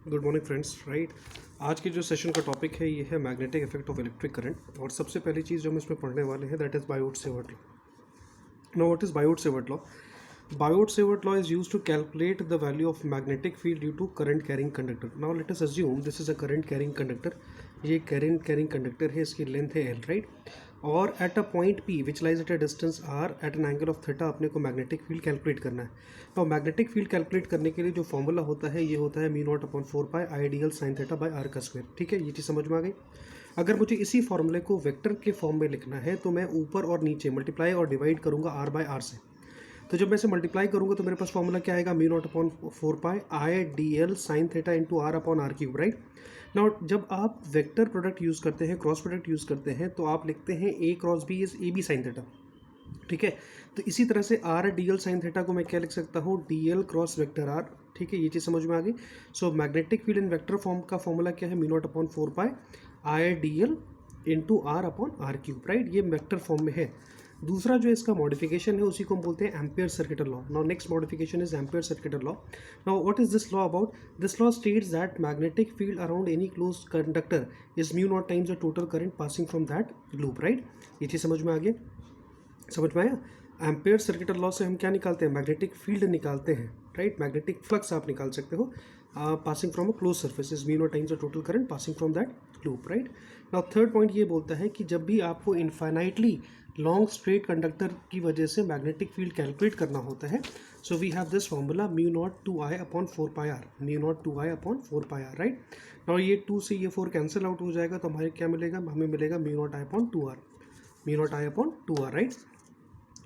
Good morning friends. Right, आज की जो सेशन का टॉपिक है ये है magnetic effect of electric current. और सबसे पहली चीज़ जो हम इसमें पढ़ने वाले हैं that is Biot Savart law. Now what is Biot Savart law? Biot Savart law is used to calculate the value of magnetic field due to current carrying conductor. Now let us assume this is a current carrying conductor. ये current carrying conductor है, इसकी length है L, right. और at a point P which lies at a distance R at an angle of theta अपने को magnetic field calculate करना है। तो मैग्नेटिक फील्ड कैलकुलेट करने के लिए जो फॉर्मूला होता है ये होता है μ0/4 I D L sine theta by R का स्क्वायर। ठीक है, ये चीज़ समझ में आ गई। अगर मुझे इसी फॉर्मूले को वेक्टर के फॉर्म में लिखना है तो मैं ऊपर और नीचे मल्टीप्लाई और डिवाइड करूंगा आर बाय आर से। तो जब मैं इसे मल्टीप्लाई करूंगा तो मेरे पास फॉर्मूला क्या आएगा, μ0/4 I D L sine theta into R upon R cube, right. Now जब आप वेक्टर प्रोडक्ट यूज़ करते हैं, क्रॉस प्रोडक्ट यूज़ करते हैं, तो आप लिखते हैं A cross B is A B sine theta. ठीक है, तो इसी तरह से R D L sine theta को मैं क्या लिख सकता हूँ, D L cross vector R. ठीक है, ये चीज़ समझ में आ गई। So magnetic field in vector form का फॉर्मूला क्या है, μ0/4 I D L into R upon R cube, right. ये वेक्टर फॉर्म में है। दूसरा जो इसका मॉडिफिकेशन है उसी को हम बोलते हैं ampere circuital law. Now next modification is ampere circuital law. Now what is this law about? This law states that magnetic field around any close conductor is μ0 times the total current passing from that loop, right. ये चीज़ समझ में आ गई, समझ में आया। Ampere circuital law से हम क्या निकालते हैं, मैग्नेटिक फील्ड निकालते हैं, राइट। मैग्नेटिक फ्लक्स आप निकाल सकते हो passing from a close surface is μ0 times the total current passing from that loop, right. Now third point ये बोलता है कि जब भी आपको इनफाइनाइटली लॉन्ग स्ट्रेट कंडक्टर की वजह से मैग्नेटिक फील्ड कैलकुलेट करना होता है, so we have this formula μ0 2I/4 pi r, μ0 2I/4 pi r, right. Now ये 2 से ये 4 कैंसिल आउट हो जाएगा तो हमारे क्या मिलेगा, हमें मिलेगा μ0 I/2r, μ0 I/2r, right.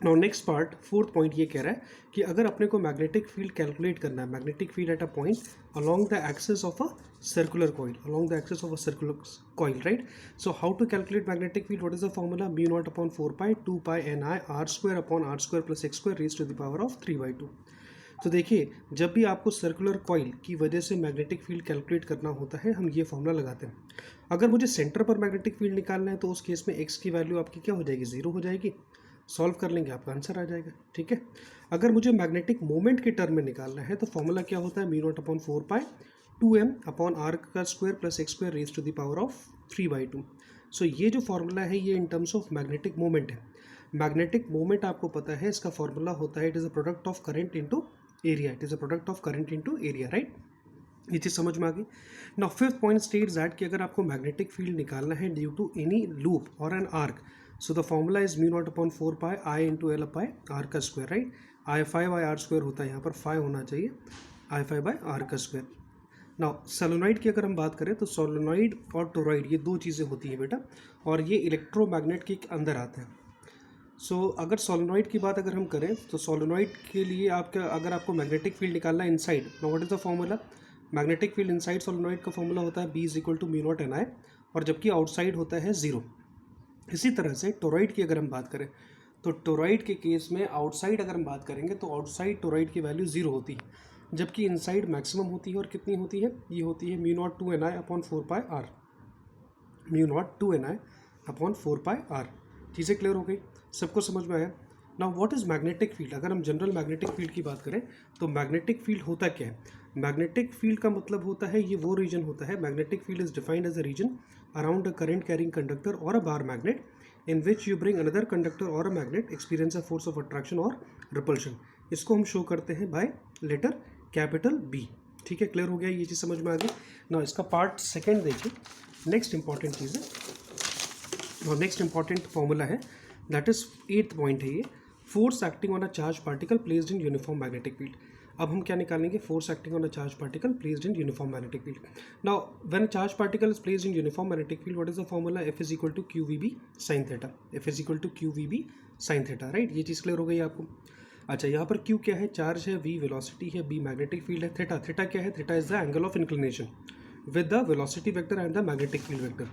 Now next part, fourth point ये कह रहा है कि अगर अपने को मैग्नेटिक फील्ड कैलकुलेट करना है, magnetic field at a point along the axis of a circular coil, along the axis of a circular coil, right. So how to calculate magnetic field? What is the formula, μ0/4 pi 2 pi ni r square upon r square plus x square raise to the power of 3/2। तो देखिए, जब भी आपको circular coil की वजह से magnetic field calculate करना होता है हम ये फॉर्मूला लगाते हैं। अगर मुझे सेंटर पर मैग्नेटिक फील्ड निकालना है तो उस केस में x की वैल्यू आपकी क्या हो जाएगी, 0 हो जाएगी। सॉल्व कर लेंगे, आपका आंसर आ जाएगा। ठीक है, अगर मुझे मैग्नेटिक मोमेंट के टर्म में निकालना है तो फॉर्मूला क्या होता है, μ0/4 pi 2m अपॉन r का square plus x square raise to the power of 3/2। So ये जो फॉर्मूला है ये in terms of magnetic moment है। मैग्नेटिक मोमेंट आपको पता है, इसका फॉर्मूला होता है it is a product of current into area, it is a product of current into area, right. ये चीज़ समझ में आ गई। Now fifth point states that कि अगर आपको मैग्नेटिक फील्ड निकालना है ड्यू टू एनी लूप और an arc, so the formula is μ0/4 pi I into L by R का स्क्वायर, राइट। I/5 स्क्वायर होता है, यहाँ पर 5 होना चाहिए, I/5 का स्क्वायर। नाउ सोलेनॉइड की अगर हम बात करें तो सोलेनॉइड और टोरॉइड ये दो चीज़ें होती हैं बेटा, और ये इलेक्ट्रोमैग्नेट के अंदर आते हैं। सो अगर सोलेनॉइड की बात अगर हम करें तो सोलेनॉइड के लिए आपका, अगर आपको मैग्नेटिक फील्ड निकालना है inside, now what is the formula, magnetic field inside solenoid का फॉर्मूला होता है B is equal to μ0 ni, और जबकि आउटसाइड होता है 0। इसी तरह से टोरॉइड की अगर हम बात करें तो टोरॉइड के केस में आउटसाइड अगर हम बात करेंगे तो आउटसाइड टोरॉइड की वैल्यू 0 होती है, जबकि इनसाइड मैक्सिमम होती है। और कितनी होती है, ये होती है μ0 2ni/4 pi r, μ0 2ni/4 pi r। चीज़ें क्लियर हो गई, सबको समझ में आया। Now what is magnetic field? अगर हम जनरल मैग्नेटिक फील्ड की बात करें तो मैग्नेटिक फील्ड होता क्या है, मैग्नेटिक फील्ड का मतलब होता है ये वो रीजन होता है, magnetic field is defined as a region around a current carrying conductor और a bar magnet in which you bring another conductor और a magnet experience a force of attraction और रिपल्शन। इसको हम शो करते हैं by letter capital B. ठीक है, clear हो गया, ये चीज़ समझ में आ गई। ना इसका पार्ट सेकेंड देखिए, नेक्स्ट इंपॉर्टेंट चीज़ है और नेक्स्ट इंपॉर्टेंट फॉर्मूला है, दैट इज 8th पॉइंट है ये, force acting on a charge particle placed in uniform magnetic field. अब हम क्या निकालेंगे, force acting on a charge particle placed in uniform magnetic field. Now when a charge particle is placed in uniform magnetic field, what is the formula, F is equal to QVB sine theta, F is equal to QVB sine theta, right. ये चीज़ clear हो गई आपको। अच्छा, यहाँ पर Q क्या है, चार्ज है, V वेलोसिटी है, B मैग्नेटिक फील्ड है, थीटा, थीटा क्या है, theta is the angle of inclination with the velocity vector and the magnetic field vector.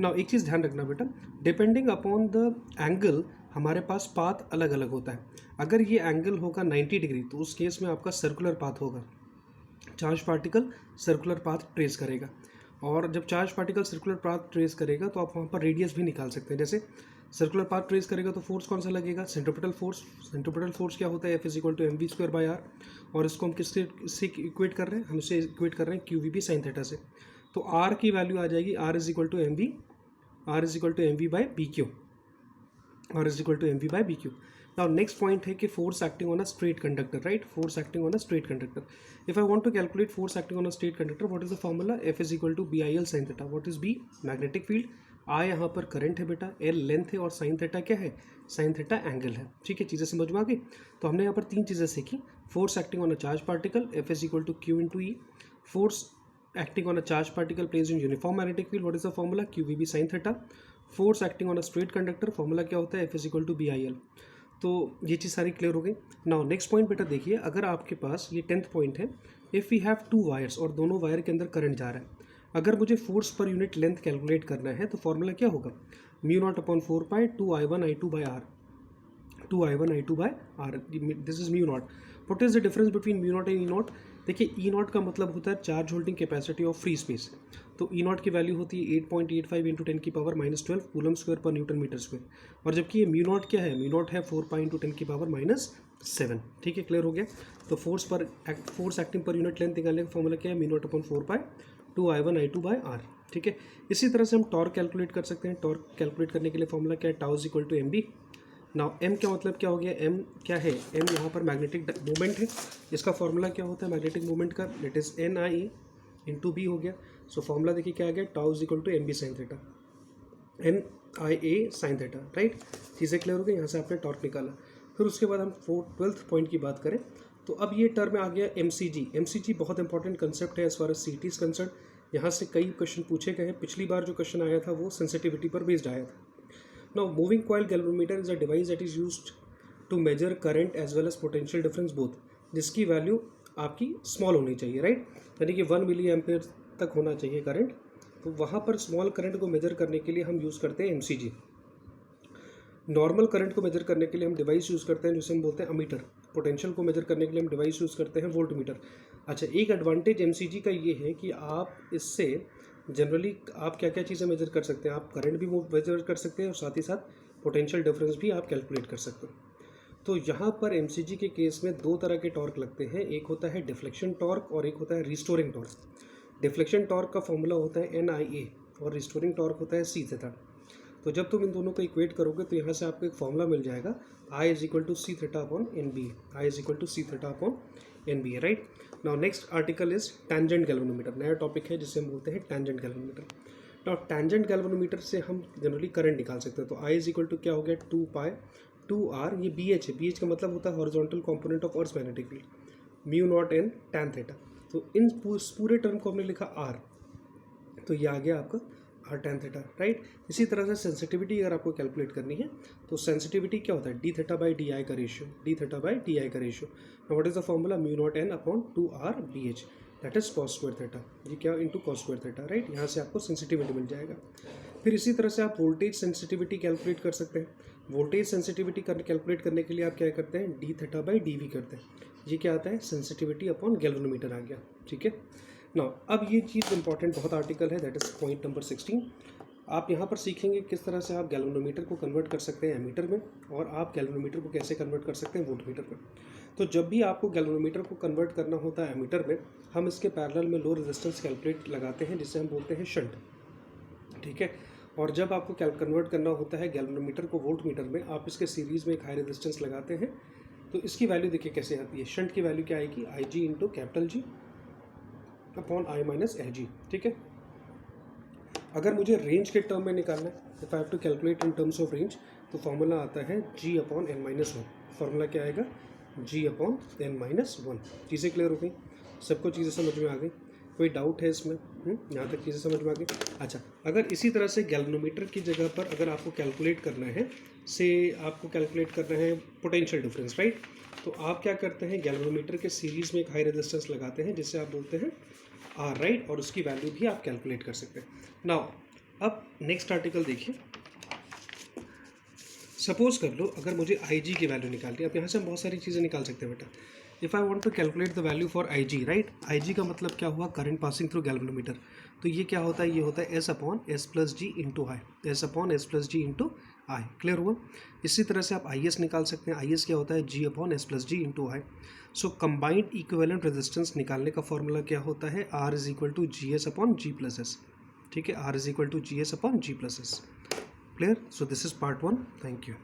Now एक चीज़ ध्यान रखना बेटा, डिपेंडिंग अपॉन द एंगल हमारे पास पाथ अलग अलग होता है। अगर ये एंगल होगा 90 डिग्री तो उस केस में आपका सर्कुलर पाथ होगा, charge particle circular path trace करेगा। और जब charge particle circular path trace करेगा तो आप वहाँ पर रेडियस भी निकाल सकते हैं। जैसे सर्कुलर पाथ ट्रेस करेगा तो फोर्स कौन सा लगेगा, सेंट्रीपिटल फोर्स। सेंट्रीपिटल फोर्स क्या होता है, F is equal to mv²/r, और इसको हम किससे इक्वेट कर रहे हैं, हम इसे इक्वेट कर रहे हैं QVB sin थीटा से। तो R की वैल्यू आ जाएगी R is equal to mv/bq, R is equal to mv/bq। Now next point है कि force acting on a straight conductor, right, force acting on a straight conductor. If I want to calculate force acting on a straight conductor, what is the formula, F is equal to BIL sin theta. What is B, magnetic field, I यहाँ पर current है बेटा, L length है, और sin theta क्या है, sin theta angle है। ठीक है, चीज़ें समझ में आ गई। तो हमने यहाँ पर तीन चीज़ें सीखी, force acting on a charge particle, F is equal to Q into E, force acting on a charged particle placed in uniform magnetic field, what is the formula, QVB sin theta, force acting on a straight conductor, formula क्या होता है, F is equal to BIL। तो ये चीज़ सारी clear हो गई। Now next point बेटा देखिए, अगर आपके पास ये 10th पॉइंट है, इफ़ वी हैव 2 वायर्स और दोनों वायर के अंदर करंट जा रहा है, अगर मुझे force per unit length calculate करना है तो फॉर्मूला क्या होगा, μ0/4π 2I1I2/r, 2I1I2/r, this is μ0। What is the difference between μ0 and E0, देखिए E0 का मतलब होता है charge holding capacity of free space. तो E0 की वैल्यू होती है 8.85 into 10⁻12 coulomb square per newton meter square, और जबकि ये μ0 क्या है, μ0 है 4 पाई इंटू 10⁻7। ठीक है, क्लियर हो गया। तो force acting per unit length निकालने का फॉर्मूला क्या है, μ0/4π 2I1I2/r। ठीक है, इसी तरह से हम टॉर्क कैलकुलेट कर सकते हैं। टॉर्क कैलकुलेट करने के लिए फॉर्मूला क्या है, tau is equal to mb। Now m क्या मतलब क्या हो गया, m क्या है, m यहाँ पर मैग्नेटिक मूवमेंट है, इसका फॉर्मूला क्या होता है मैग्नेटिक मूवमेंट का, it is NIE into B हो गया। सो फॉर्मूला देखिए क्या आ गया, tau is equal to mb sin theta, NIA sin थीटा, राइट। चीज़ें क्लियर हो गई, यहाँ से आपने टॉर्क निकाला। फिर उसके बाद हम 12th पॉइंट की बात करें तो अब ये टर्म आ गया MCG बहुत इंपॉर्टेंट कंसेप्ट है as far as CT is concern. यहाँ से कई क्वेश्चन पूछे गए हैं, पिछली बार जो क्वेश्चन आया था वो सेंसिटिविटी पर बेस्ड आया था। Now, moving coil galvanometer is a device that is used to measure current as well as potential difference both, जिसकी वैल्यू आपकी स्मॉल होनी चाहिए, राइट, यानी कि 1 मिली एम्पेयर तक होना चाहिए करंट। तो वहाँ पर स्मॉल करंट को मेजर करने के लिए हम यूज़ करते हैं MCG। नॉर्मल करंट को मेजर करने के लिए हम डिवाइस यूज़ करते हैं जिसे हम बोलते हैं अमीटर। पोटेंशियल को मेजर करने के लिए हम डिवाइस यूज़ करते हैं वोल्टमीटर। अच्छा, एक एडवांटेज MCG का ये है कि आप इससे जनरली आप क्या क्या चीज़ें मेजर कर सकते हैं, आप करंट भी मेजर कर सकते हैं और साथ ही साथ पोटेंशियल डिफरेंस भी आप कैलकुलेट कर सकते हैं। तो यहाँ पर MCG के केस में दो तरह के टॉर्क लगते हैं, एक होता है डिफ्लेक्शन टॉर्क और एक होता है रिस्टोरिंग टॉर्क। डिफ्लेक्शन टॉर्क का फॉर्मूला होता है NIA और रिस्टोरिंग टॉर्क होता है C थीटा। तो जब तुम इन दोनों को इक्वेट करोगे तो यहाँ से आपको एक फॉर्मूला मिल जाएगा, I is equal to C theta upon NBA, I is equal to C theta upon NBA, right. Now next article is tangent galvanometer, नया टॉपिक है जिसे हम बोलते हैं tangent galvanometer. Now tangent galvanometer से हम जनरली करंट निकाल सकते हैं। तो I इज इक्वल टू क्या हो गया, 2π/2r, ये BH है, BH का मतलब होता है horizontal component of earth magnetic field, μ0 n tan theta. तो इन पूरे टर्म को हमने लिखा R, तो ये आ गया आपका R tan थीटा, राइट। इसी तरह से सेंसिटिविटी अगर आपको कैलकुलेट करनी है तो सेंसिटिविटी क्या होता है, d थीटा बाई DI का ratio, d theta by DI का ratio. What is the formula, μ0 n upon 2r BH, that is cos square theta, ये क्या into cos square theta, right. यहाँ से आपको सेंसिटिविटी मिल जाएगा। फिर इसी तरह से आप वोल्टेज सेंसिटिविटी कैलकुलेट कर सकते हैं। वोल्टेज सेंसिटिविटी कैलकुलेट करने के लिए आप क्या करते हैं, d थीटा बाई dV करते हैं, ये क्या आता है, सेंसिटिविटी अपॉन गैल्वेनोमीटर आ गया। ठीक है, नाउ अब ये चीज़ इंपॉर्टेंट बहुत आर्टिकल है, दैट इज पॉइंट नंबर 16। आप यहाँ पर सीखेंगे किस तरह से आप गैल्वेनोमीटर को कन्वर्ट कर सकते हैं एमीटर में, और आप गैल्वेनोमीटर को कैसे कन्वर्ट कर सकते हैं वोल्टमीटर में। तो जब भी आपको गैल्वेनोमीटर को कन्वर्ट करना होता है एमीटर में, हम इसके पैरेलल में लो रेजिस्टेंस कैलकुलेट लगाते हैं जिसे हम बोलते हैं शंट। ठीक है, और जब आपको कन्वर्ट करना होता है गैल्वेनोमीटर को वोल्टमीटर में, आप इसके सीरीज़ में एक हाई रेजिस्टेंस लगाते हैं। तो इसकी वैल्यू देखिए कैसे आती है, शंट की वैल्यू क्या आएगी, IG into capital G upon I minus LG। ठीक है, अगर मुझे रेंज के टर्म में निकालना है, if I have to calculate in terms of range, तो फॉर्मूला आता है G upon N minus 1। Formula क्या आएगा, G अपॉन N माइनस 1। चीज़ें क्लियर हो गई, सबको चीज़ें समझ में आ गई, कोई डाउट है इसमें, यहाँ तक चीज़ें समझ में आ गई। अच्छा, अगर इसी तरह से गैल्वेनोमीटर की जगह पर अगर आपको कैलकुलेट करना है, से आपको कैलकुलेट करना है पोटेंशियल डिफरेंस, राइट, तो आप क्या करते हैं, गैल्वेनोमीटर के सीरीज़ में एक हाई रेजिस्टेंस लगाते हैं जिसे आप बोलते हैं R, राइट, और उसकी वैल्यू भी आप कैलकुलेट कर सकते हैं। नाउ अब नेक्स्ट आर्टिकल देखिए, सपोज कर लो अगर मुझे IG की वैल्यू निकालनी है, अब यहाँ से हम बहुत सारी चीज़ें निकाल सकते हैं बेटा। If I want to calculate the value for I G, right, I G का मतलब क्या हुआ, करंट पासिंग थ्रू गैल्वेनोमीटर। तो ये क्या होता है, ये होता है S upon S plus G into आई, S upon S plus G into आई। क्लियर हुआ। इसी तरह से आप आई एस निकाल सकते हैं, आई एस क्या होता है, G upon S plus G into I. So combined equivalent resistance निकालने का फॉर्मूला क्या होता है, R is equal to G S upon G plus S. ठीक है, R is equal to G S upon G plus S. Clear. So this is part 1। Thank you.